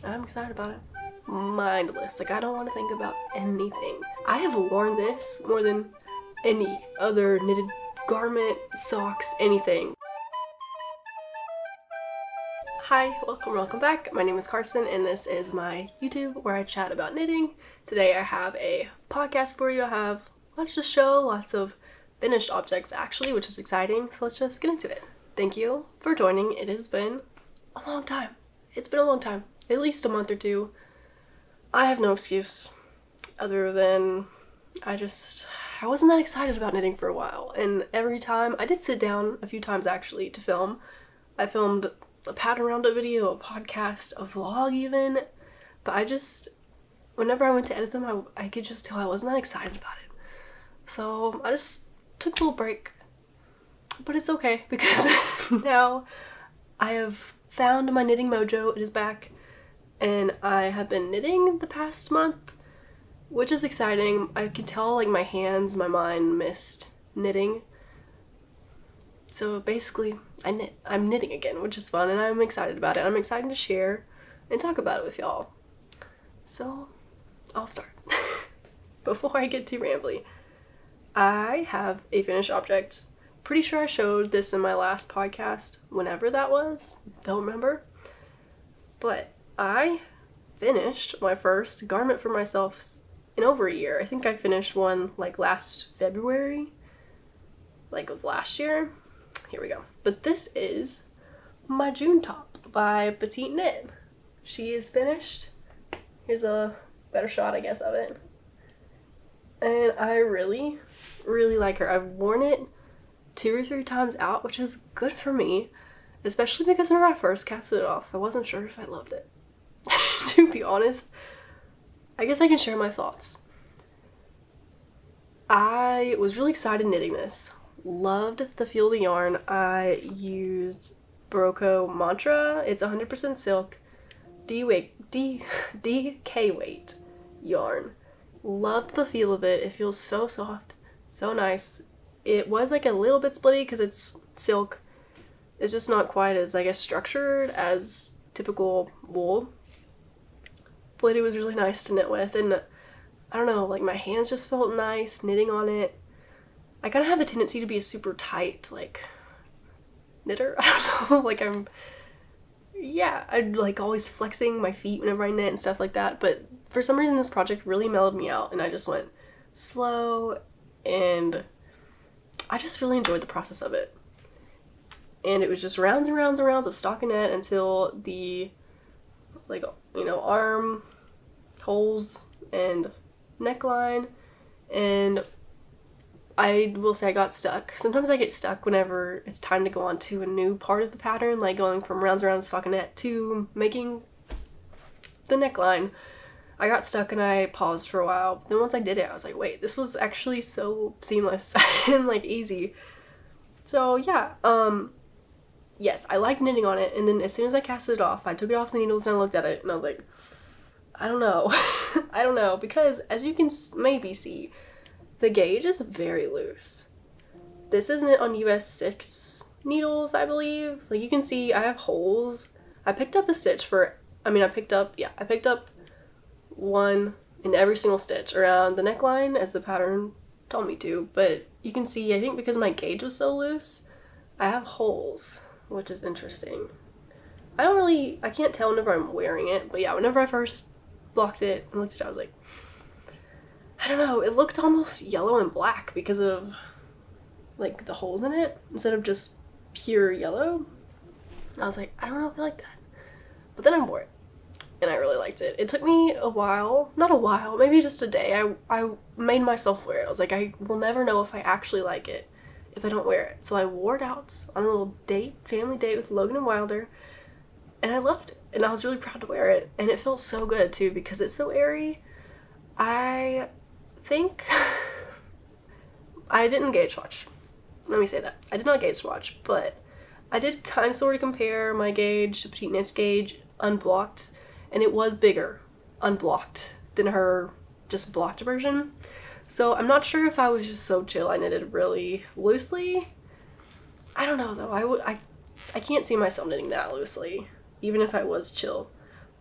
I'm excited about it. Mindless. Like, I don't want to think about anything. I have worn this more than any other knitted garment, socks, anything. Hi, welcome back. My name is Carson and this is my YouTube where I chat about knitting. Today I have a podcast for you. I have lots to show, lots of finished objects actually, which is exciting. So let's just get into it. Thank you for joining. It has been a long time. It's been a long time. At least a month or two. I have no excuse other than I wasn't that excited about knitting for a while. And every time, I did sit down a few times actually to film. I filmed a pattern roundup video, a podcast, a vlog even. But whenever I went to edit them, I could just tell I wasn't that excited about it. So I just took a little break. But it's okay because now I have found my knitting mojo. It is back. And I have been knitting the past month, which is exciting. I can tell like my hands, my mind missed knitting. So basically I'm knitting again, which is fun and I'm excited about it. I'm excited to share and talk about it with y'all. So I'll start. Before I get too rambly, I have a finished object. Pretty sure I showed this in my last podcast, whenever that was. Don't remember. But I finished my first garment for myself in over a year. I think I finished one like last February, like of last year. Here we go. But this is my June top by Petite Knit. She is finished. Here's a better shot, I guess, of it. And I really, really like her. I've worn it 2 or 3 times out, which is good for me, especially because whenever I first casted it off, I wasn't sure if I loved it. To be honest, I guess I can share my thoughts. I was really excited knitting this. Loved the feel of the yarn. I used Barocco Mantra. It's 100% silk, DK weight yarn. Loved the feel of it. It feels so soft, so nice. It was like a little bit splitty because it's silk. It's just not quite as, I guess, structured as typical wool. But it was really nice to knit with, and I don't know, like my hands just felt nice knitting on it. I kind of have a tendency to be a super tight, like, knitter. I don't know, like I'm like always flexing my feet whenever I knit and stuff like that, but for some reason this project really mellowed me out and I just went slow and I just really enjoyed the process of it. And it was just rounds and rounds and rounds of stockinette until the, like, you know, arm holes and neckline. And I will say I got stuck. Sometimes I get stuck whenever it's time to go on to a new part of the pattern, like going from rounds around stockinette to making the neckline. I got stuck and I paused for a while. Then once I did it, I was like, wait, this was actually so seamless and like easy. So yeah, yes, I like knitting on it, and then as soon as I casted it off, I took it off the needles and I looked at it and I was like, I don't know. I don't know, because as you can maybe see, the gauge is very loose. This is knit on US 6 needles, I believe. Like you can see I have holes. I picked up a stitch for, I picked up one in every single stitch around the neckline as the pattern told me to, but you can see, I think because my gauge was so loose, I have holes, which is interesting. I can't tell whenever I'm wearing it, but yeah, whenever I first blocked it and looked at it, I was like, I don't know, it looked almost yellow and black because of like the holes in it instead of just pure yellow. I was like, I don't know if I like that. But then I wore it and I really liked it. It took me a while, not a while, maybe just a day. I made myself wear it. I was like, I will never know if I actually like it if I don't wear it. So I wore it out on a little date, family date with Logan and Wilder, and I loved it. And I was really proud to wear it. And it felt so good too because it's so airy. I think I didn't gauge swatch. Let me say that. I did not gauge swatch, but I did kind of sort of compare my gauge to Petite Knit's gauge unblocked, and it was bigger unblocked than her just blocked version. So I'm not sure if I was just so chill I knitted really loosely. I don't know though. I can't see myself knitting that loosely, even if I was chill.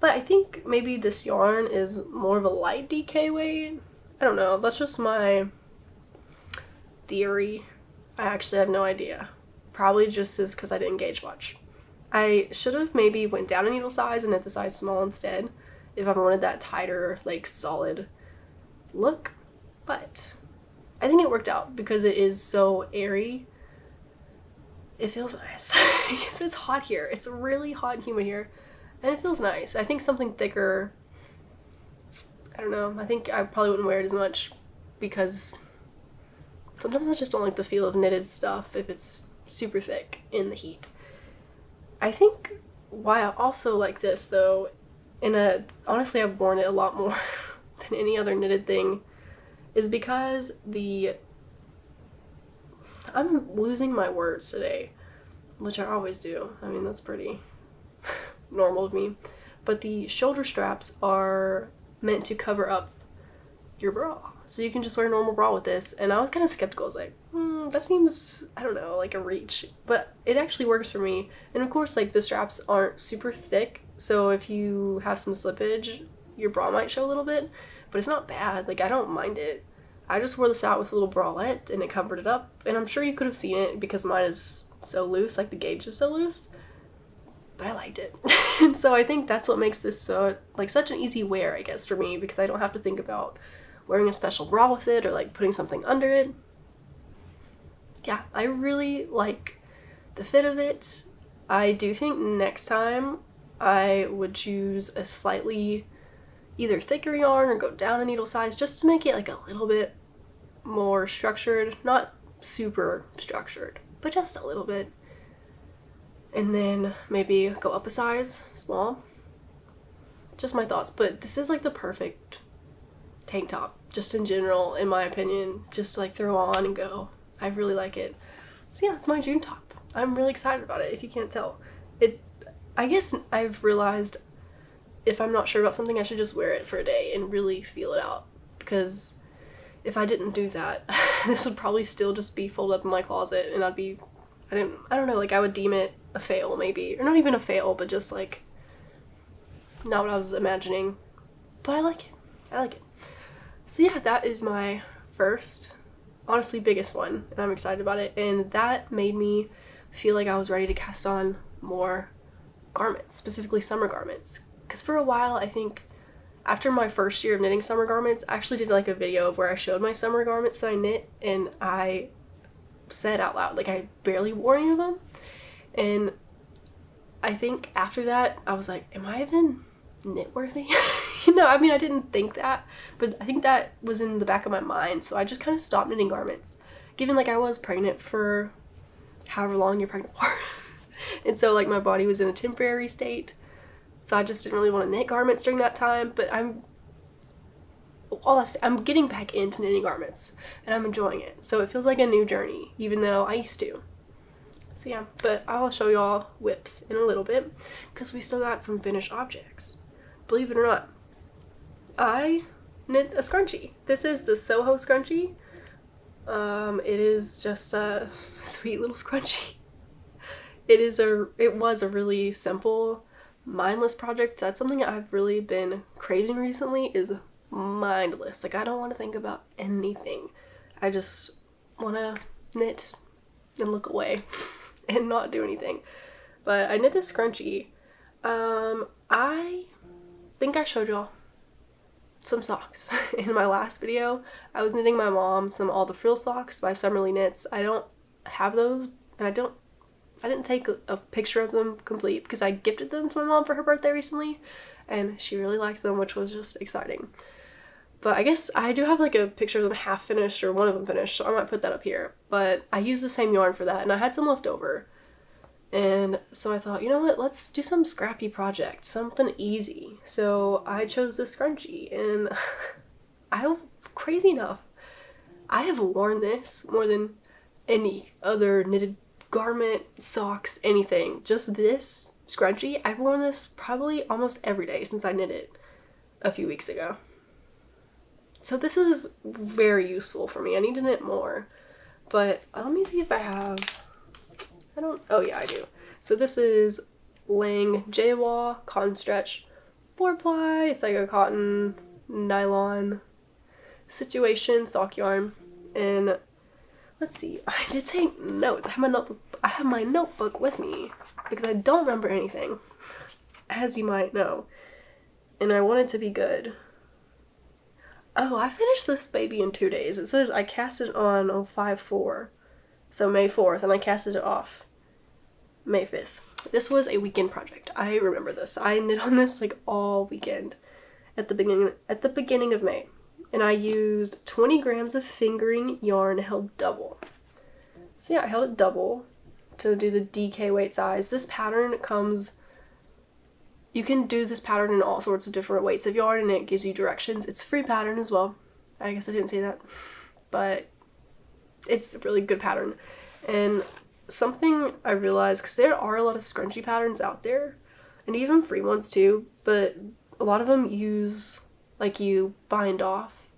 But I think maybe this yarn is more of a light DK weight. I don't know, that's just my theory. I actually have no idea. Probably just is because I didn't gauge watch. I should have maybe went down a needle size and knit the size small instead if I wanted that tighter, like solid look. But I think it worked out because it is so airy. It feels nice because it's hot here. It's really hot and humid here and it feels nice. I think something thicker, I don't know, I think I probably wouldn't wear it as much because sometimes I just don't like the feel of knitted stuff if it's super thick in the heat. I think why I also like this though, honestly I've worn it a lot more than any other knitted thing, is because I'm losing my words today, which I always do. I mean, that's pretty normal of me. But the shoulder straps are meant to cover up your bra. So you can just wear a normal bra with this. And I was kind of skeptical. I was like, that seems, I don't know, like a reach. But it actually works for me. And of course, like the straps aren't super thick. So if you have some slippage, your bra might show a little bit. But it's not bad. Like, I don't mind it. I just wore this out with a little bralette and it covered it up. And I'm sure you could have seen it because mine is so loose, like the gauge is so loose. But I liked it. And so I think that's what makes this so, like, such an easy wear, I guess, for me, because I don't have to think about wearing a special bra with it or like putting something under it. Yeah, I really like the fit of it. I do think next time I would choose a slightly either thicker yarn or go down a needle size just to make it like a little bit more structured. Not super structured, but just a little bit. And then maybe go up a size, small. Just my thoughts, but this is like the perfect tank top, just in general, in my opinion, just to like throw on and go. I really like it. So yeah, that's my June top. I'm really excited about it, if you can't tell. I guess I've realized if I'm not sure about something, I should just wear it for a day and really feel it out, because if I didn't do that, this would probably still just be folded up in my closet and I don't know, like I would deem it a fail maybe, or not even a fail, but just like not what I was imagining. But I like it. I like it. So yeah, that is my first, honestly biggest one, and I'm excited about it, and that made me feel like I was ready to cast on more garments, specifically summer garments. Because for a while, I think after my first year of knitting summer garments, I actually did like a video of where I showed my summer garments that I knit, and I said out loud, like I barely wore any of them. And I think after that, I was like, am I even knit worthy? You know, I mean, I didn't think that, but I think that was in the back of my mind. So I just kind of stopped knitting garments, given like I was pregnant for however long you're pregnant for. And so like my body was in a temporary state. So I just didn't really want to knit garments during that time, but I'm getting back into knitting garments and I'm enjoying it. So it feels like a new journey, even though I used to. So yeah, but I'll show y'all whips in a little bit because we still got some finished objects. Believe it or not, I knit a scrunchie. This is the Soho scrunchie. It is just a sweet little scrunchie. It was a really simple, mindless project. That's something I've really been craving recently, is mindless. Like, I don't want to think about anything. I just want to knit and look away and not do anything. But I knit this scrunchie. I think I showed y'all some socks in my last video. I was knitting my mom some All the Frill socks by Summerly Knits. I don't have those, and I didn't take a picture of them complete because I gifted them to my mom for her birthday recently, and she really liked them, which was just exciting. But I guess I do have like a picture of them half finished, or one of them finished, so I might put that up here. But I used the same yarn for that, and I had some left over. And so I thought, you know what, let's do some scrappy project, something easy. So I chose this scrunchie, and crazy enough, I have worn this more than any other knitted garment, socks, anything. Just this scrunchie, I've worn this probably almost every day since I knit it a few weeks ago. So this is very useful for me. I need to knit more, but let me see if I have, oh yeah, I do. So this is Lang Jawa Cotton Stretch 4-ply. It's like a cotton nylon situation sock yarn. And let's see, I did take notes. I have my notebook with me because I don't remember anything, as you might know, and I want it to be good. Oh, I finished this baby in 2 days. It says I cast it on 5/4, so May 4th, and I casted it off May 5th. This was a weekend project. I remember this. I knit on this like all weekend at the beginning of May, and I used 20 grams of fingering yarn held double. So yeah, I held it double to do the DK weight size. This pattern comes, you can do this pattern in all sorts of different weights of yarn, and it gives you directions. It's a free pattern as well. I guess I didn't say that, but it's a really good pattern. And something I realized, because there are a lot of scrunchie patterns out there, and even free ones too, but a lot of them use, like, you bind off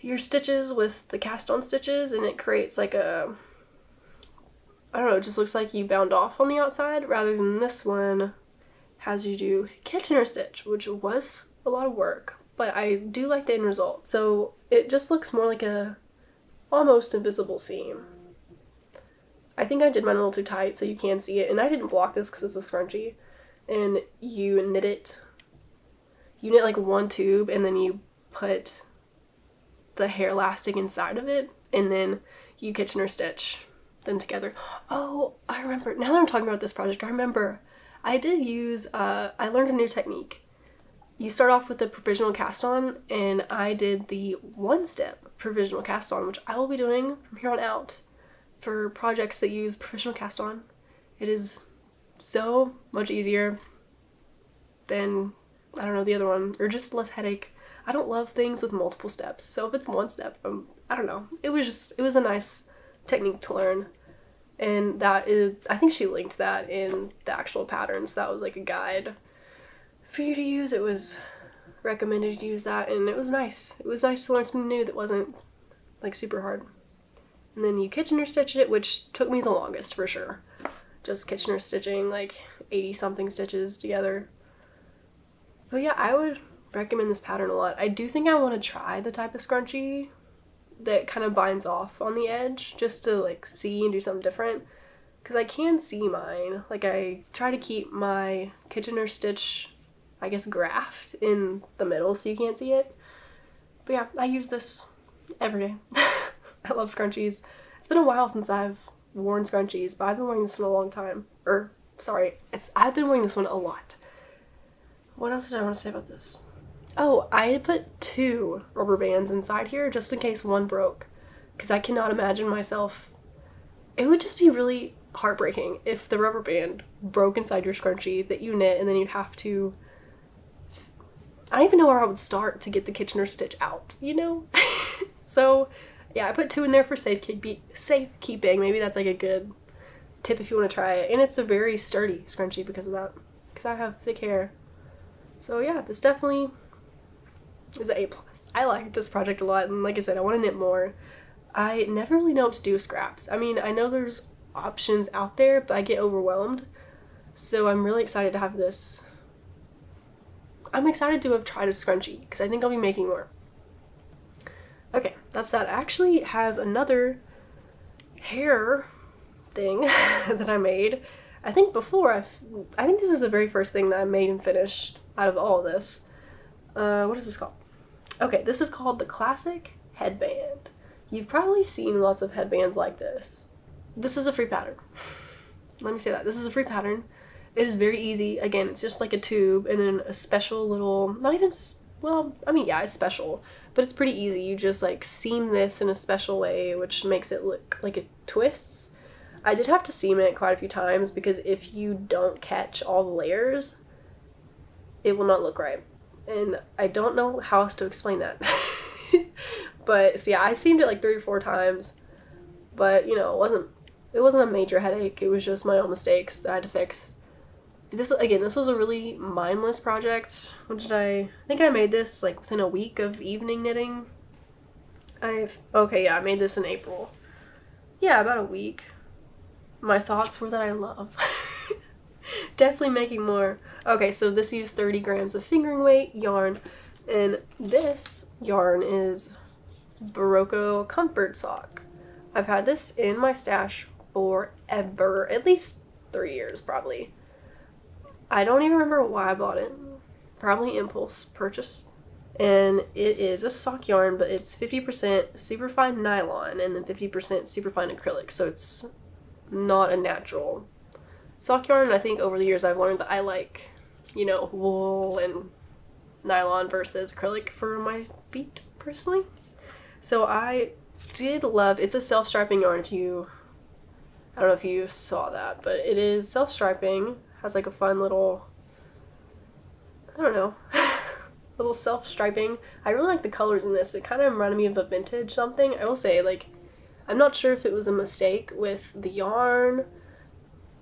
your stitches with the cast on stitches, and it creates like a, I don't know, it just looks like you bound off on the outside, rather than this one has you do Kitchener stitch, which was a lot of work, but I do like the end result. So it just looks more like a almost invisible seam. I think I did mine a little too tight so you can see it, and I didn't block this because it's a scrunchie, and you knit like one tube, and then you put the hair elastic inside of it, and then you Kitchener stitch them together. Oh, I remember, now that I'm talking about this project, I remember I did use, I learned a new technique. You start off with the provisional cast on, and I did the one-step provisional cast on, which I will be doing from here on out for projects that use provisional cast on. It is so much easier than, I don't know, the other one, or just less headache. I don't love things with multiple steps, so if it's one step, I don't know. It was a nice technique to learn. And that is, I think she linked that in the actual pattern, so that was like a guide for you to use. It was recommended to use that, and it was nice. It was nice to learn something new that wasn't like super hard. And then you Kitchener stitched it, which took me the longest for sure. Just Kitchener stitching like 80 something stitches together. But yeah, I would recommend this pattern a lot. I do think I want to try the type of scrunchie that kind of binds off on the edge, just to like see and do something different, because I can see mine. Like, I try to keep my Kitchener stitch, I guess, graphed in the middle so you can't see it. But yeah, I use this every day. I love scrunchies. It's been a while since I've worn scrunchies, but I've been wearing this one a long time. I've been wearing this one a lot. What else did I want to say about this? Oh, I put 2 rubber bands inside here just in case one broke, because I cannot imagine myself, it would just be really heartbreaking if the rubber band broke inside your scrunchie that you knit, and then you'd have to, I don't even know where I would start to get the Kitchener stitch out, you know? So yeah, I put 2 in there for safekeeping. Maybe that's like a good tip if you want to try it. And it's a very sturdy scrunchie because of that, because I have thick hair. So yeah, this definitely is an A+. I like this project a lot, and like I said, I want to knit more. I never really know what to do with scraps. I mean, I know there's options out there, but I get overwhelmed. So I'm really excited to have this. I'm excited to have tried a scrunchie, because I think I'll be making more. Okay, that's that. I actually have another hair thing that I made. I think I think this is the very first thing that I made and finished out of all of this. What is this called? Okay, this is called the Classic Headband. You've probably seen lots of headbands like this. This is a free pattern. Let me say that. This is a free pattern. It is very easy. Again, it's just like a tube and then a special little, not even, well, I mean, yeah, it's special, but it's pretty easy. You just like seam this in a special way, which makes it look like it twists. I did have to seam it quite a few times because if you don't catch all the layers, it will not look right. And I don't know how else to explain that. But so yeah, I seamed it like 3 or 4 times, but you know, it wasn't a major headache. It was just my own mistakes that I had to fix. This was a really mindless project. I think I made this like within a week of evening knitting. I made this in April. Yeah, about a week. My thoughts were that I love. Definitely making more. Okay, so this used 30 grams of fingering weight yarn, and this yarn is Barocco Comfort Sock. I've had this in my stash forever, at least 3 years probably. I don't even remember why I bought it. Probably impulse purchase. And it is a sock yarn, but it's 50% superfine nylon and then 50% superfine acrylic, so it's not a natural sock yarn. I think over the years I've learned that I like, you know, wool and nylon versus acrylic for my feet personally. So I did love, it's a self-striping yarn. I don't know if you saw that, but it is self-striping, has like a fun little, I don't know, little self-striping. I really like the colors in this. It kind of reminded me of a vintage something. I will say, like, I'm not sure if it was a mistake with the yarn,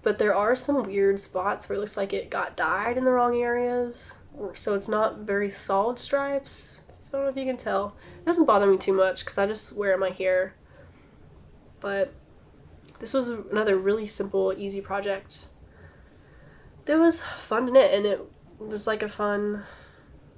but there are some weird spots where it looks like it got dyed in the wrong areas, so it's not very solid stripes. I don't know if you can tell. It doesn't bother me too much because I just wear my hair, but this was another really simple, easy project. It was fun to knit, and it was like a fun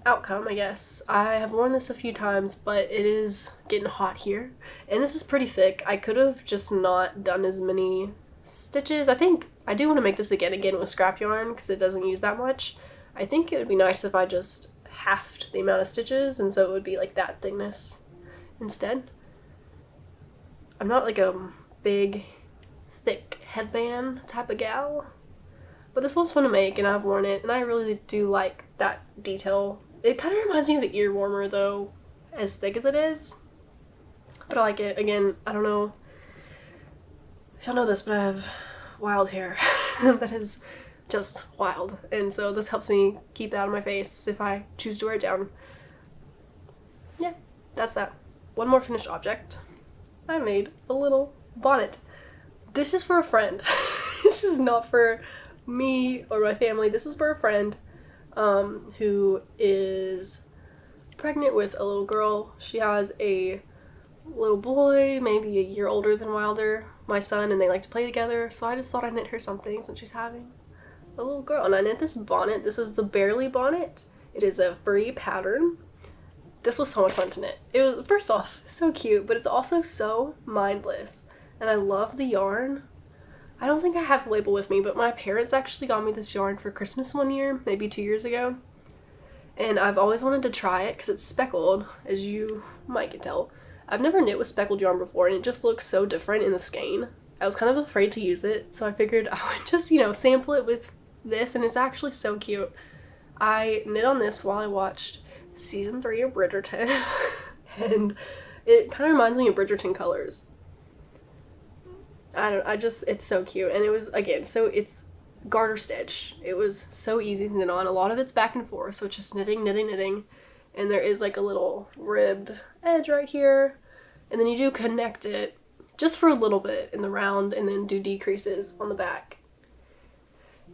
outcome, I guess. I have worn this a few times, but it is getting hot here, and this is pretty thick. I could have just not done as many stitches. I think I do want to make this again with scrap yarn because it doesn't use that much. I think it would be nice if I just halved the amount of stitches, and so it would be like that thickness instead. I'm not like a big, thick headband type of gal, but this one's fun to make, and I've worn it, and I really do like that detail. It kind of reminds me of the ear warmer though, as thick as it is, but I like it. Again, I don't know if y'all know this, but I have wild hair that is just wild, and so this helps me keep it out of my face if I choose to wear it down. Yeah, that's that. One more finished object. I made a little bonnet. This is for a friend. This is not for me or my family. This is for a friend who is pregnant with a little girl. She has a little boy, maybe a year older than Wilder, my son, and they like to play together, so I just thought I'd knit her something since she's having a little girl. And I knit this bonnet. This is the Barely bonnet. It is a free pattern. This was so much fun to knit. It was, first off, so cute, but it's also so mindless, and I love the yarn. I don't think I have the label with me, but my parents actually got me this yarn for Christmas one year, maybe 2 years ago, and I've always wanted to try it because it's speckled, as you might can tell. I've never knit with speckled yarn before, and it just looks so different in the skein. I was kind of afraid to use it, so I figured I would just, you know, sample it with this, and it's actually so cute. I knit on this while I watched season 3 of Bridgerton, and it kind of reminds me of Bridgerton colors. It's so cute, and it was, again, so it's garter stitch. It was so easy to knit on. A lot of it's back and forth, so it's just knitting, knitting, knitting, and there is like a little ribbed edge right here, and then you do connect it just for a little bit in the round, and then do decreases on the back.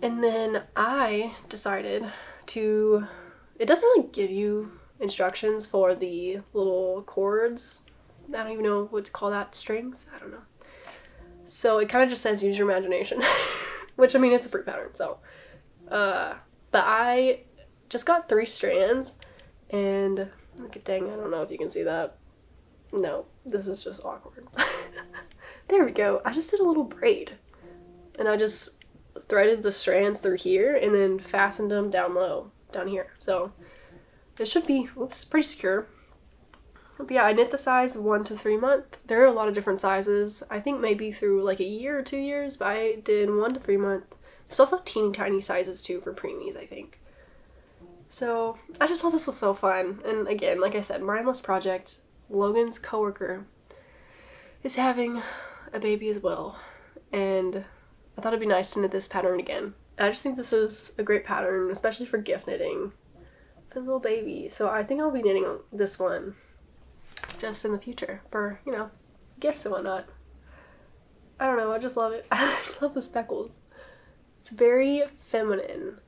And then I decided to, it doesn't really give you instructions for the little cords. I don't even know what to call that, strings? I don't know. So it kind of just says use your imagination, which, I mean, it's a free pattern, so. But I just got 3 strands, and dang, I don't know if you can see that. No, this is just awkward. There we go. I just did a little braid, and I just threaded the strands through here and then fastened them down low, down here. So it should be, oops, pretty secure. But yeah, I knit the size 1 to 3 month. There are a lot of different sizes. I think maybe through like a year or 2 years, but I did 1 to 3 month. There's also teeny tiny sizes too for preemies, I think. So I just thought this was so fun. And again, like I said, mindless project. Logan's coworker is having a baby as well, and I thought it'd be nice to knit this pattern again. I just think this is a great pattern, especially for gift knitting for the little baby. So I think I'll be knitting this one just in the future for, you know, gifts and whatnot. I don't know, I just love it. I love the speckles. It's very feminine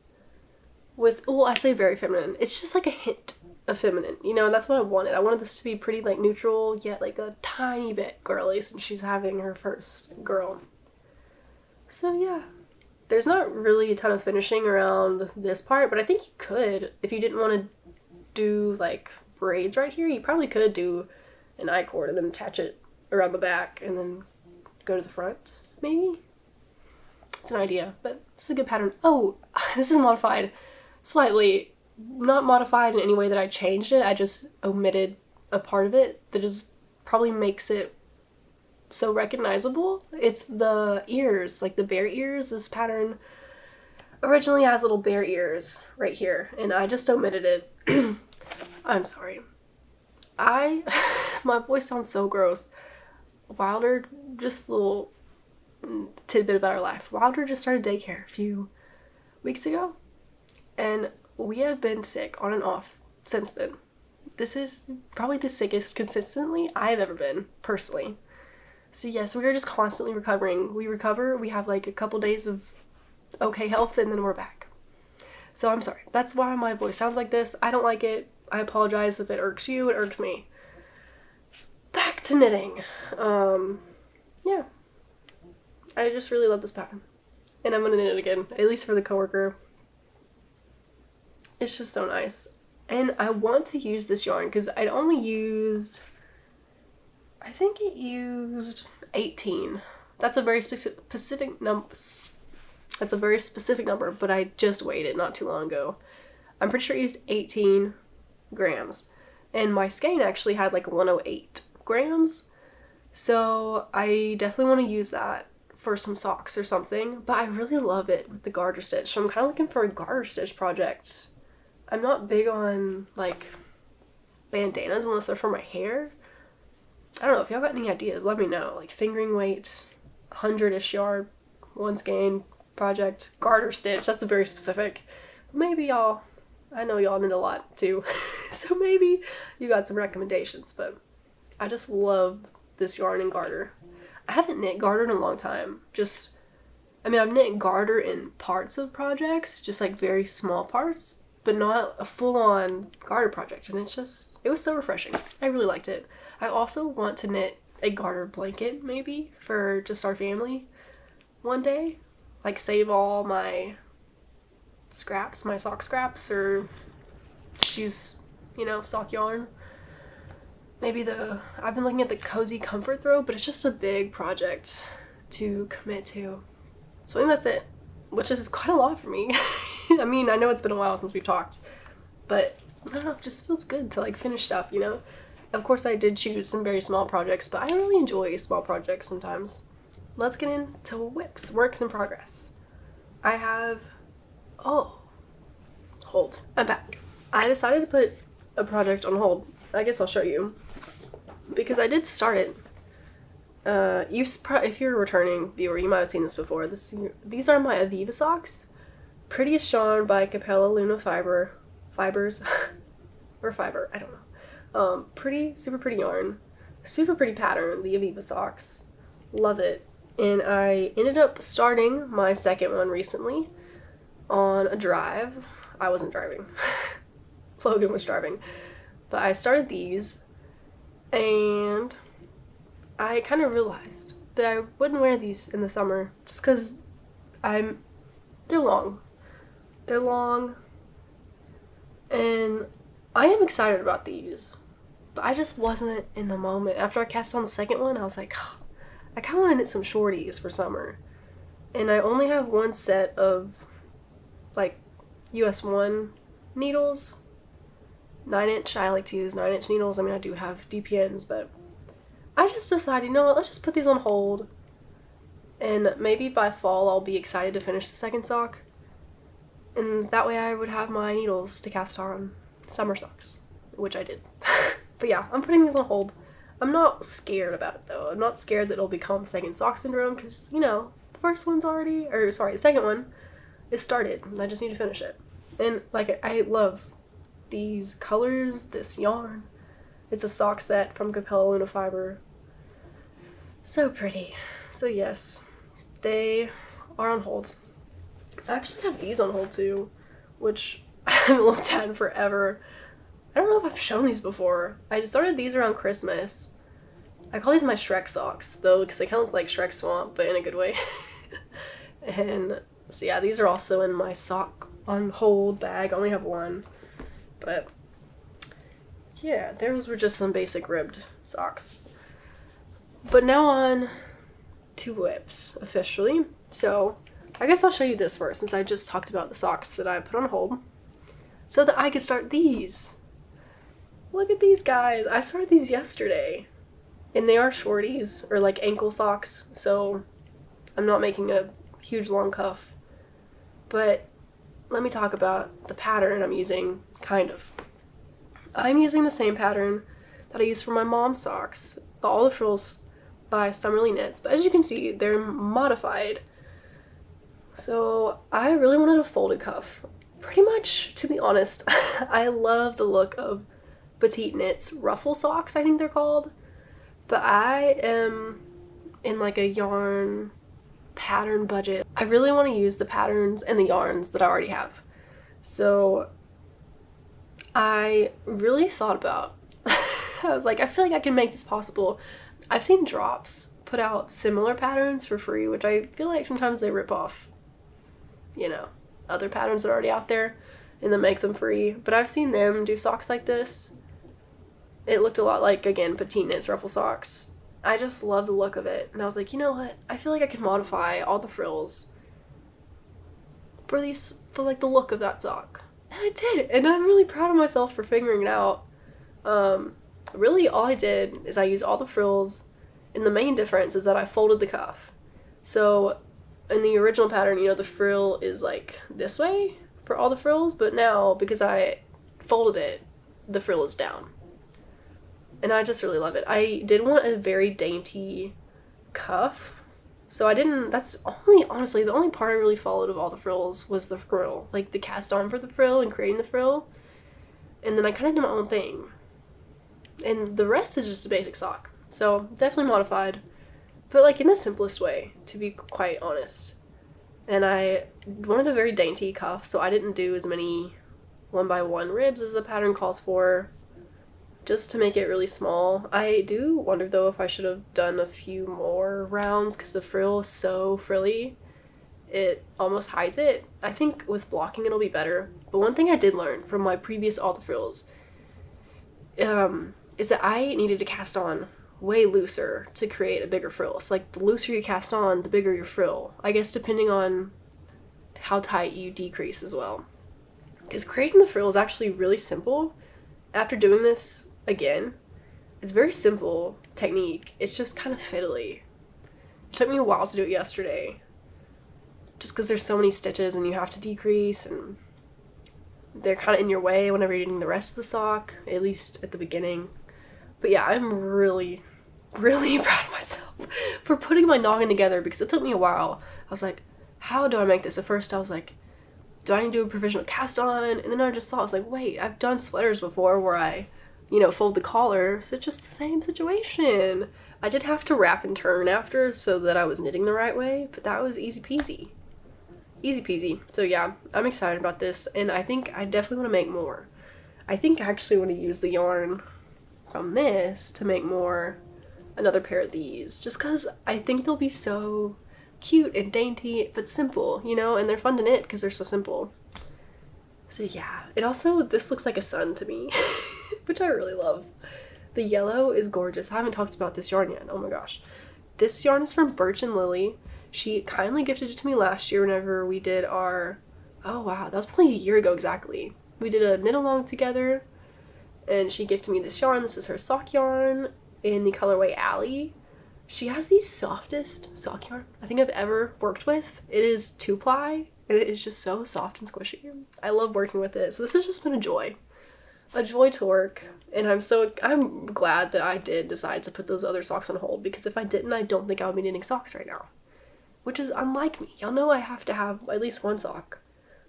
with, well, I say very feminine. It's just like a hint of feminine, you know, and that's what I wanted. I wanted this to be pretty like neutral, yet like a tiny bit girly since she's having her first girl. So yeah, There's not really a ton of finishing around this part, but I think you could, if you didn't want to do like braids right here, you probably could do an I-cord and then attach it around the back and then go to the front, maybe? It's an idea, but it's a good pattern. Oh, this is modified slightly. Not modified in any way that I changed it, I just omitted a part of it that is probably makes it so recognizable. It's the ears, like the bear ears. This pattern originally has little bear ears right here, and I just omitted it. I'm sorry. My voice sounds so gross. Wilder, just a little tidbit about our life. Wilder just started daycare a few weeks ago, and we have been sick on and off since then. This is probably the sickest consistently I've ever been, personally. So yes, we are just constantly recovering. We recover, we have like a couple days of okay health, and then we're back. So I'm sorry. That's why my voice sounds like this. I don't like it. I apologize if it irks you. It irks me. Back to knitting. Yeah. I just really love this pattern. And I'm gonna knit it again, at least for the coworker. It's just so nice. And I want to use this yarn because I'd only used, I think it used 18. That's a very specific number. That's a very specific number, but I just weighed it not too long ago. I'm pretty sure I used 18 grams. And my skein actually had like 108 grams. So I definitely want to use that for some socks or something. But I really love it with the garter stitch. So I'm kind of looking for a garter stitch project. I'm not big on like bandanas unless they're for my hair. I don't know, if y'all got any ideas, let me know. Like fingering weight, 100-ish yard, one skein project, garter stitch, that's a very specific. Maybe y'all, I know y'all knit a lot too, so maybe you got some recommendations, but I just love this yarn and garter. I haven't knit garter in a long time. I mean, I've knit garter in parts of projects, just like very small parts, but not a full-on garter project, and it was so refreshing. I really liked it. I also want to knit a garter blanket, maybe, for just our family one day. Like, save all my scraps, my sock scraps, or just use, you know, sock yarn. Maybe I've been looking at the Cozy Comfort Throw, but it's just a big project to commit to. So I think that's it, which is quite a lot for me. I mean, I know it's been a while since we've talked, but I don't know, it just feels good to like finish stuff, you know? Of course I did choose some very small projects, but I really enjoy small projects sometimes. Let's get into whips, works in progress. I have, hold, I'm back. I decided to put a project on hold. I guess I'll show you, because I did start it. If you're a returning viewer, you might have seen this before. These are my Aviva socks. Prettiest yarn by Capella Luna Fibers, or Fiber, I don't know. Super pretty yarn, super pretty pattern, the Aviva socks. Love it. And I ended up starting my second one recently on a drive. I wasn't driving. Logan was driving. But I started these, and I kind of realized that I wouldn't wear these in the summer just because they're long. They're long, and I am excited about these, but I just wasn't in the moment. After I cast on the second one, I was like, oh, I kind of want to knit some shorties for summer, and I only have one set of like US 1 needles, 9-inch. I like to use 9-inch needles. I mean, I do have DPNs, but I just decided, you know what, let's just put these on hold, and maybe by fall I'll be excited to finish the second sock, and that way I would have my needles to cast on summer socks, which I did. But yeah, I'm putting these on hold. I'm not scared about it though. I'm not scared that it'll become second sock syndrome, because, you know, the second one is started, and I just need to finish it. And like, I love these colors, this yarn. It's a sock set from Capella Luna Fiber. So pretty. So yes, they are on hold. I actually have these on hold too, which I haven't looked at in forever. I don't know if I've shown these before. I started these around Christmas. I call these my Shrek socks though, because they kind of look like Shrek Swamp, but in a good way. And So yeah, these are also in my sock on hold bag. I only have one. But yeah, those were just some basic ribbed socks. But now on to whips, officially. So I guess I'll show you this first, since I just talked about the socks that I put on hold, so that I could start these. Look at these guys. I started these yesterday. And they are shorties, or like ankle socks, so I'm not making a huge long cuff. But let me talk about the pattern I'm using, kind of. I'm using the same pattern that I used for my mom's socks, the All the Frills by Summerly Knits, but as you can see, they're modified. So I really wanted a folded cuff. Pretty much, to be honest, I love the look of Petite Knits ruffle socks, I think they're called. But I am in like a yarn pattern budget. I really want to use the patterns and the yarns that I already have. So I really thought about, I was like, I feel like I can make this possible. I've seen Drops put out similar patterns for free, which I feel like sometimes they rip off, you know, other patterns that are already out there and then make them free. But I've seen them do socks like this. It looked a lot like, again, Petite Knits ruffle socks. I just love the look of it. And I was like, you know what? I feel like I can modify all the frills for like the look of that sock. And I did. And I'm really proud of myself for figuring it out. Really all I did is I used all the frills, and the main difference is that I folded the cuff. So in the original pattern, you know, the frill is like this way for all the frills, but now because I folded it, the frill is down. And I just really love it. I did want a very dainty cuff, so I didn't, that's only, honestly, the only part I really followed of all the frills was the frill, like the cast on for the frill and creating the frill, and then I kind of did my own thing. And the rest is just a basic sock, so definitely modified, but like in the simplest way, to be quite honest. And I wanted a very dainty cuff, so I didn't do as many 1x1 ribs as the pattern calls for, just to make it really small. I do wonder though if I should have done a few more rounds, because the frill is so frilly, it almost hides it. I think with blocking it'll be better. But one thing I did learn from my previous All the Frills is that I needed to cast on way looser to create a bigger frill. So like the looser you cast on, the bigger your frill. I guess depending on how tight you decrease as well. Because creating the frill is actually really simple. After doing this again, it's very simple technique. It's just kind of fiddly. It took me a while to do it yesterday, just because there's so many stitches and you have to decrease, and they're kind of in your way whenever you're doing the rest of the sock, at least at the beginning. But yeah, I'm really proud of myself for putting my noggin together, because it took me a while. I was like, how do I make this? At first I was like, do I need to do a provisional cast on? And then I just thought, I was like, wait, I've done sweaters before where I, you know, fold the collar, so it's just the same situation. I did have to wrap and turn after so that I was knitting the right way, but that was easy peasy. Easy peasy. So yeah, I'm excited about this, and I think I definitely want to make more. I think I actually want to use the yarn from this to make another pair of these, just because I think they'll be so cute and dainty, but simple, you know, and they're fun to knit because they're so simple. So yeah, it also, this looks like a sun to me, which I really love. The yellow is gorgeous. I haven't talked about this yarn yet. Oh my gosh. This yarn is from Birch and Lily. She kindly gifted it to me last year whenever we did our, oh wow, that was probably a year ago exactly. We did a knit along together, and she gifted me this yarn. This is her sock yarn in the colorway Alley. She has the softest sock yarn I think I've ever worked with. It is 2-ply, and it is just so soft and squishy. I love working with it. So this has just been a joy to work. And I'm glad that I did decide to put those other socks on hold, because if I didn't, I don't think I would be knitting socks right now, which is unlike me. Y'all know I have to have at least one sock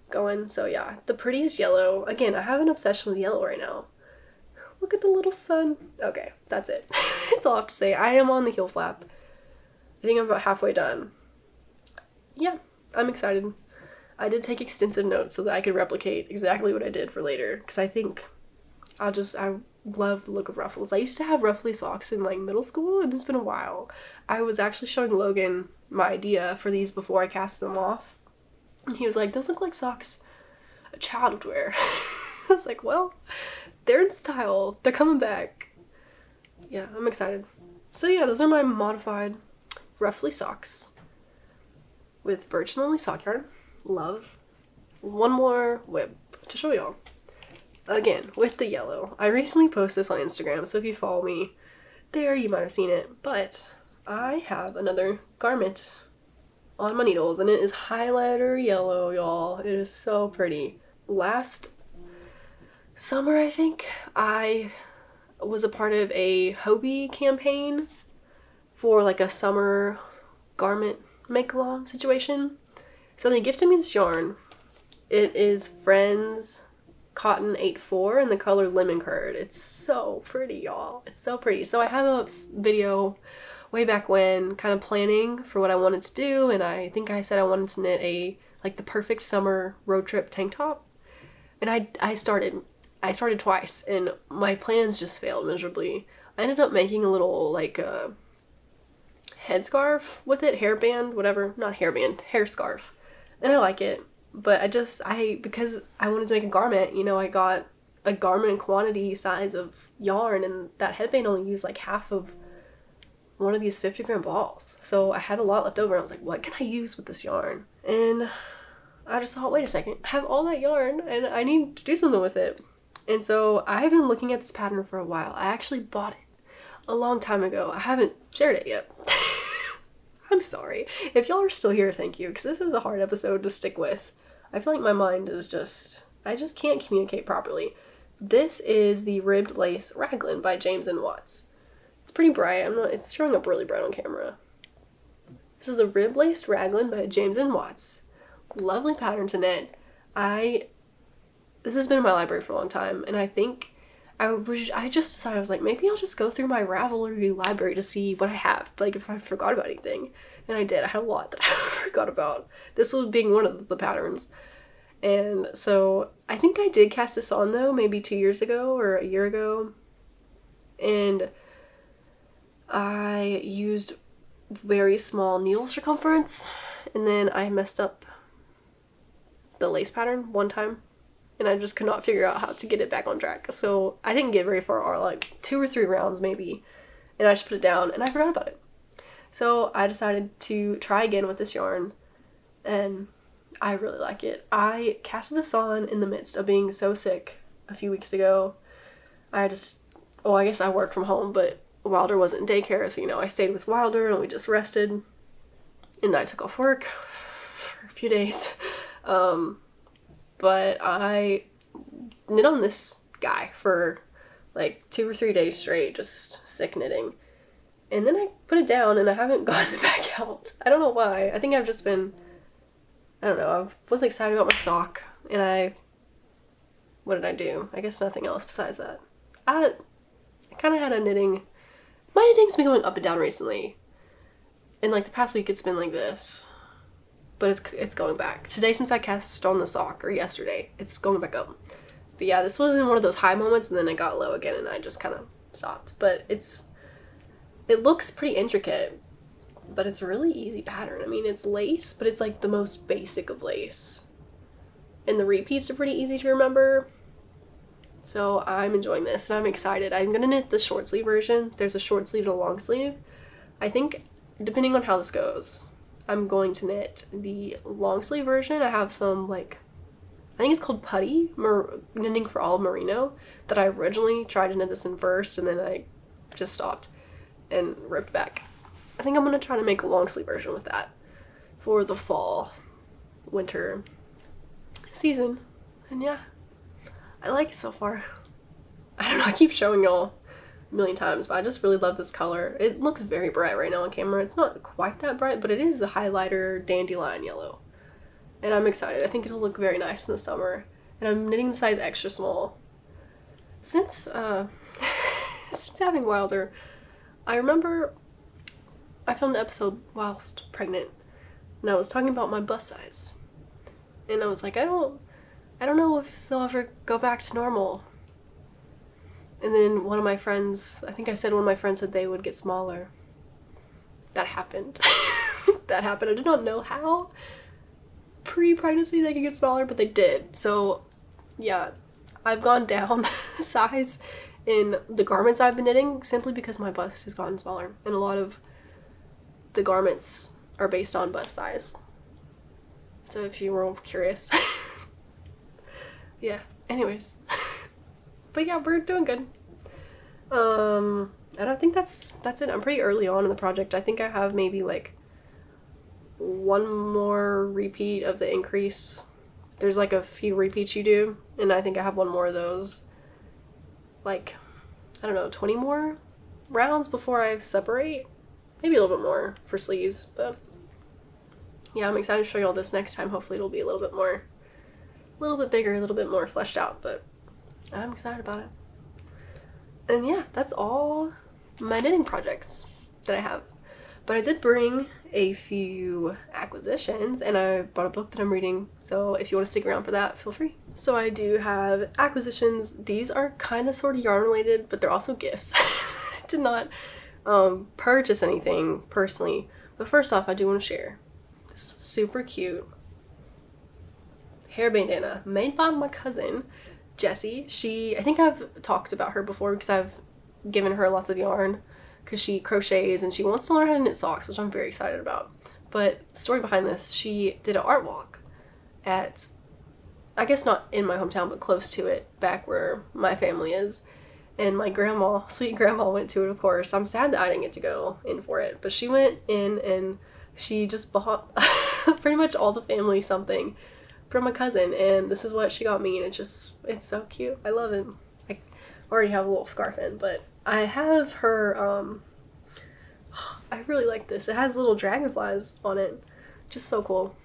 going. So yeah, the prettiest yellow. Again, I have an obsession with yellow right now. Look at the little sun. Okay, that's it. That's all I have to say. I am on the heel flap. I think I'm about halfway done. Yeah, I'm excited. I did take extensive notes so that I could replicate exactly what I did for later, because I think I love the look of ruffles. I used to have ruffly socks in like middle school, and it's been a while. I was actually showing Logan my idea for these before I cast them off, And he was like, those look like socks a child would wear. I was like, well, they're in style. They're coming back. Yeah, I'm excited. So yeah, those are my modified Roughly socks with birch and lily sock yarn. Love. One more whip to show y'all. Again, with the yellow. I recently posted this on Instagram, so if you follow me there, you might have seen it. But I have another garment on my needles, and it is highlighter yellow, y'all. It is so pretty. Last summer, I think, I was a part of a Hobie campaign for like a summer garment make-along situation. So they gifted me this yarn. It is Friends Cotton 8-4 in the color Lemon Curd. It's so pretty, y'all. It's so pretty. So I have a video way back when kind of planning for what I wanted to do, and I think I said I wanted to knit like the perfect summer road trip tank top. And I started twice, and my plans just failed miserably. I ended up making a little like headscarf with it, hairband, whatever, not hairband, hair scarf. And I like it, but because I wanted to make a garment, you know, I got a garment quantity size of yarn, and that headband only used like half of one of these 50-gram balls. So I had a lot left over, and I was like, what can I use with this yarn? And I just thought, wait a second, I have all that yarn and I need to do something with it. And so I've been looking at this pattern for a while. I actually bought it a long time ago. I haven't shared it yet. I'm sorry. If y'all are still here, thank you, because this is a hard episode to stick with. I feel like my mind is I just can't communicate properly. This is the Ribbed Lace Raglan by James & Watts. It's pretty bright. It's showing up really bright on camera. This is the Ribbed Lace Raglan by James & Watts. Lovely pattern to knit. This has been in my library for a long time, and I think I just decided, I was like, maybe I'll just go through my Ravelry library to see what I have, like if I forgot about anything. And I did. I had a lot that I forgot about. This was being one of the patterns. And so I think I did cast this on though, maybe 2 years ago or a year ago. And I used very small needle circumference, and then I messed up the lace pattern one time, and I just could not figure out how to get it back on track. So I didn't get very far, or like 2 or 3 rounds maybe, and I just put it down and I forgot about it. So I decided to try again with this yarn, and I really like it. I casted this on in the midst of being so sick a few weeks ago. I guess I work from home, but Wilder wasn't in daycare, so you know, I stayed with Wilder and we just rested, and I took off work for a few days. But I knit on this guy for like 2 or 3 days straight, just sick knitting. And then I put it down and I haven't gotten it back out. I don't know why. I think I've just been, I don't know, I was excited about my sock, and what did I do? I guess nothing else besides that. I kind of had my knitting's been going up and down recently. In like the past week it's been like this. But it's going back. Today, since I cast on the sock, or yesterday, it's going back up. But yeah, this was in one of those high moments, and then it got low again, and I just kind of stopped. But it looks pretty intricate, but it's a really easy pattern. I mean, it's lace, but it's like the most basic of lace. And the repeats are pretty easy to remember. So I'm enjoying this, and I'm excited. I'm gonna knit the short sleeve version. There's a short sleeve and a long sleeve. I think, depending on how this goes, I'm going to knit the long sleeve version. I have some, like, I think it's called Putty, knitting for all merino, that I originally tried to knit this in first, and then I just stopped and ripped back. I think I'm going to try to make a long sleeve version with that for the fall, winter season. And yeah, I like it so far. I don't know, I keep showing y'all a million times, but I just really love this color. It looks very bright right now on camera. It's not quite that bright, but it is a highlighter dandelion yellow. And I'm excited. I think it'll look very nice in the summer. And I'm knitting the size extra small. Since since having Wilder, I remember I filmed an episode whilst pregnant, and I was talking about my bust size. And I was like, I don't know if they'll ever go back to normal. And then one of my friends, I think I said one of my friends said they would get smaller. That happened. That happened. I did not know how, pre-pregnancy they could get smaller, but they did. So yeah, I've gone down size in the garments I've been knitting simply because my bust has gotten smaller, and a lot of the garments are based on bust size. So if you were curious. Yeah, anyways. But yeah, we're doing good. And I think that's it. I'm pretty early on in the project. I think I have maybe like one more repeat of the increase. There's like a few repeats you do, and I think I have one more of those, like, I don't know, 20 more rounds before I separate. Maybe a little bit more for sleeves, but yeah, I'm excited to show you all this next time. Hopefully it'll be a little bit bigger, a little bit more fleshed out, but I'm excited about it. And yeah, that's all my knitting projects that I have. But I did bring a few acquisitions, and I bought a book that I'm reading, so if you want to stick around for that, feel free. So I do have acquisitions. These are kind of sort of yarn related, but they're also gifts. I did not purchase anything personally, but first off, I do want to share this super cute hair bandana made by my cousin Jessie. I think I've talked about her before because I've given her lots of yarn because she crochets and she wants to learn how to knit socks, which I'm very excited about. But story behind this, she did an art walk at, I guess not in my hometown, but close to it, back where my family is. And my grandma, sweet grandma, went to it, of course. I'm sad that I didn't get to go in for it, but she went in and she just bought pretty much all the family something from my cousin, and this is what she got me, and it's so cute. I love it. I already have a little scarf in, but I have her, I really like this. It has little dragonflies on it. Just so cool.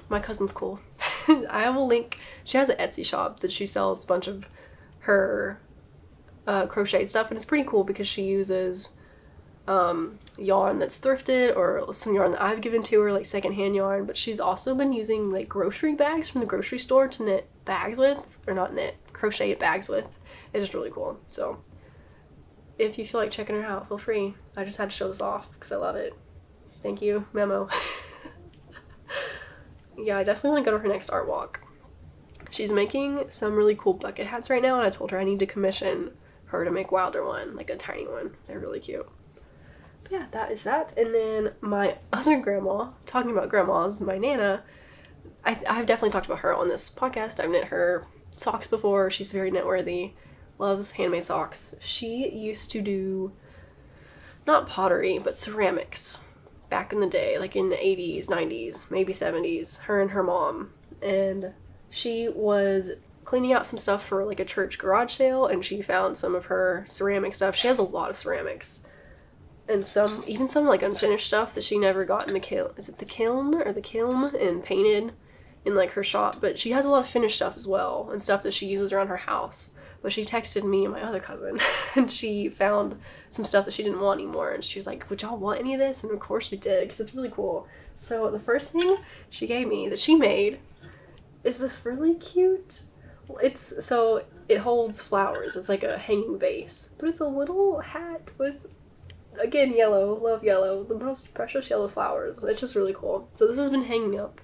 My cousin's cool. I have a link. She has an Etsy shop that she sells a bunch of her crocheted stuff, and it's pretty cool because she uses yarn that's thrifted or some yarn that I've given to her, like secondhand yarn, but she's also been using like grocery bags from the grocery store to knit bags with, or not knit, crochet bags with. It's just really cool. So if you feel like checking her out, feel free. I just had to show this off because I love it. Thank you, Memo. Yeah, I definitely want to go to her next art walk. She's making some really cool bucket hats right now, and I told her I need to commission her to make Wilder one, like a tiny one. They're really cute. But yeah, that is that. And then my other grandma, talking about grandmas, my Nana, I've definitely talked about her on this podcast. I've knit her socks before. She's very knitworthy, loves handmade socks. She used to do, not pottery, but ceramics back in the day, like in the 80s, 90s, maybe 70s, her and her mom. And she was cleaning out some stuff for like a church garage sale, and she found some of her ceramic stuff. She has a lot of ceramics, and even some like unfinished stuff that she never got in the kiln. Is it the kiln or the kiln? And painted in like her shop. But she has a lot of finished stuff as well, and stuff that she uses around her house. But she texted me and my other cousin, and she found some stuff that she didn't want anymore, and she was like, would y'all want any of this? And of course we did, because it's really cool. So the first thing she gave me that she made is this really cute, it holds flowers. It's like a hanging vase, but it's a little hat with, again, yellow, love yellow, the most precious yellow flowers. It's just really cool. So this has been hanging up.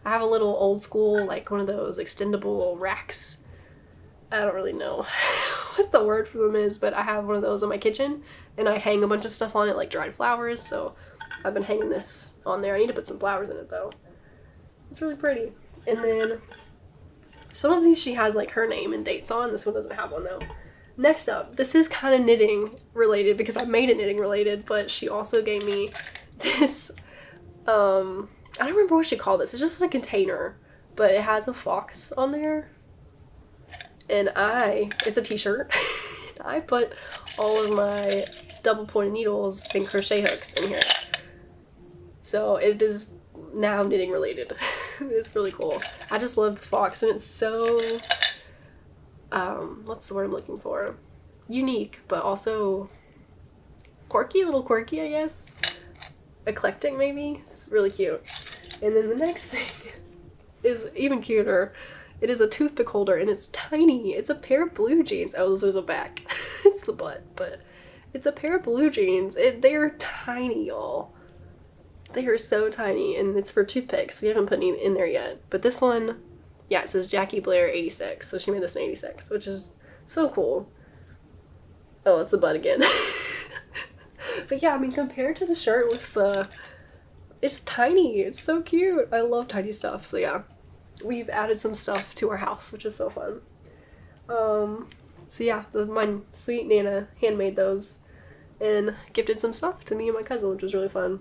I have a little old school, like one of those extendable racks. I don't really know what the word for them is, but I have one of those in my kitchen, and I hang a bunch of stuff on it, like dried flowers, so I've been hanging this on there. I need to put some flowers in it, though. It's really pretty. And then some of these she has, like, her name and dates on. This one doesn't have one, though. Next up, this is kind of knitting related, because I made it knitting related, but she also gave me this, I don't remember what she called this. It's just a container, but it has a fox on there. And it's a t-shirt. I put all of my double pointed needles and crochet hooks in here. So it is now knitting related. It's really cool. I just love the fox, and it's so, what's the word I'm looking for? Unique, but also quirky, a little quirky, I guess. Eclectic, maybe? It's really cute. And then the next thing is even cuter. It is a toothpick holder, and it's tiny. It's a pair of blue jeans. Oh, those are the back. It's the butt, but it's a pair of blue jeans. They are tiny, y'all. They are so tiny, and it's for toothpicks. We haven't put any in there yet. But this one, yeah, it says Jackie Blair 86. So she made this in 86, which is so cool. Oh, it's a bud again. But yeah, I mean, compared to the shirt with the... It's tiny. It's so cute. I love tiny stuff. So yeah, we've added some stuff to our house, which is so fun. So yeah, my sweet Nana handmade those and gifted some stuff to me and my cousin, which was really fun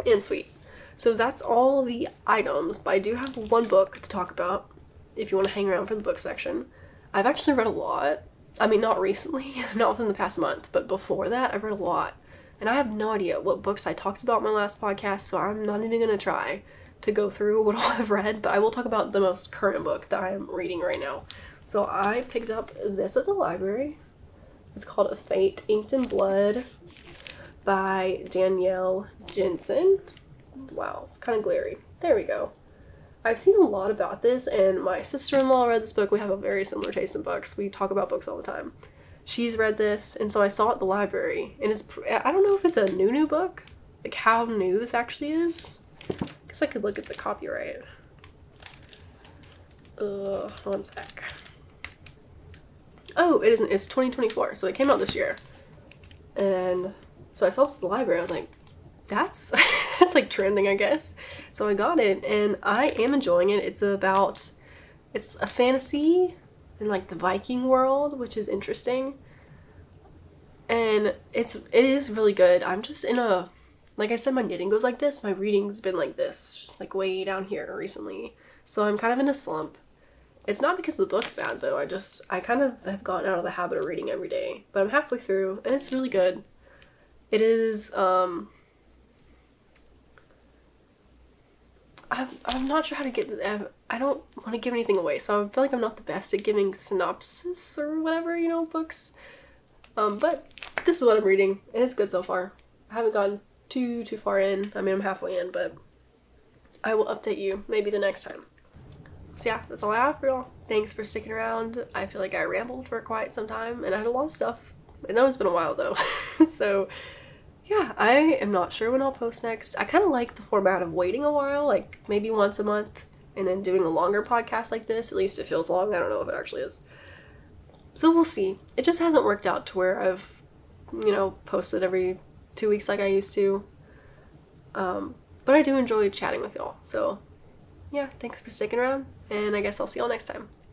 and sweet. So that's all the items, but I do have one book to talk about if you want to hang around for the book section. I've actually read a lot. I mean, not recently, not within the past month, but before that, I've read a lot. And I have no idea what books I talked about in my last podcast, so I'm not even going to try to go through what all I've read, but I will talk about the most current book that I'm reading right now. So I picked up this at the library. It's called A Fate Inked in Blood by Danielle Jensen. Wow, it's kind of glary. There we go. I've seen a lot about this, and my sister-in-law read this book. We have a very similar taste in books. We talk about books all the time. She's read this, and so I saw it at the library, and I don't know if it's a new book, like how new this actually is. I guess I could look at the copyright. One sec. Oh, it isn't. It's 2024, so it came out this year. And so I saw this at the library. I was like, that's that's like trending, I guess. So I got it, and I am enjoying it. It's a fantasy in like the Viking world, which is interesting. And it is really good. I'm just in a, like I said, my knitting goes like this. My reading's been like this, like way down here recently. So I'm kind of in a slump. It's not because the book's bad though. I kind of have gotten out of the habit of reading every day, but I'm halfway through and it's really good. It is, I'm not sure how to get, I don't want to give anything away, so I feel like I'm not the best at giving synopsis or whatever, you know, books. But this is what I'm reading, and it's good so far. I haven't gone too far in. I mean, I'm halfway in, but I will update you maybe the next time. So yeah, that's all I have for y'all. Thanks for sticking around. I feel like I rambled for quite some time, and I had a lot of stuff. I know it's been a while though. So yeah, I am not sure when I'll post next. I kind of like the format of waiting a while, like maybe once a month, and then doing a longer podcast like this. At least it feels long. I don't know if it actually is. So we'll see. It just hasn't worked out to where I've, you know, posted every 2 weeks like I used to. But I do enjoy chatting with y'all. So yeah, thanks for sticking around, and I guess I'll see y'all next time.